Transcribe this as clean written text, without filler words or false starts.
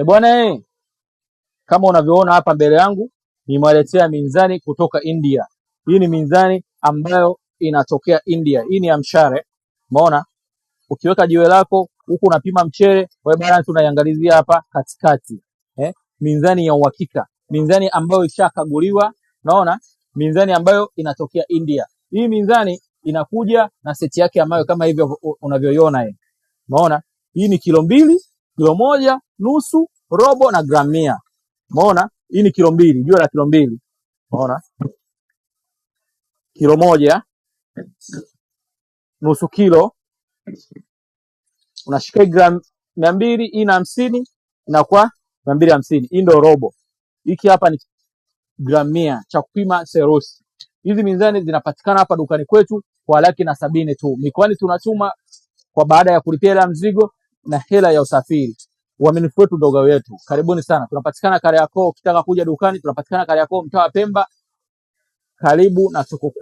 Bwana kama unavyoona hapa mbele yangu nimewaletea minzani kutoka India. Hii ni minzani ambayo inatokea India. Hii ni ya mshare. Umeona? Ukiweka jiwe lako huku unapima mchele, wewe balance unaiangalizia hapa katikati. Minzani ya uhakika. Minzani ambayo ishakaguliwa, unaona? Minzani ambayo inatokea India. Hii minzani inakuja na seti yake ambayo kama hivyo unavyoiona hii. Umeona? Hii ni kilo 2, kilo 1, nusu, robo na gramu 100. Umeona? Hii ni kilo 2, jiwe la kilo 2. Umeona? Kilo 1, nusu kilo, unashika gramu 250, inakuwa 250. Hii ndio robo. Hiki hapa ni gramu 100 cha kupima serusi. Hizi minzani zinapatikana hapa dukani kwetu kwa Laki70 tu. Mikoani tunatuma kwa baada ya kulipia hela mzigo na hela ya usafiri. Uaminifu wetu ndogo wetu. Karibuni sana. Tunapatikana Kariakoo. Ukitaka kuja dukani tunapatikana Kariakoo, mtaa wa Pemba. Karibu na soko.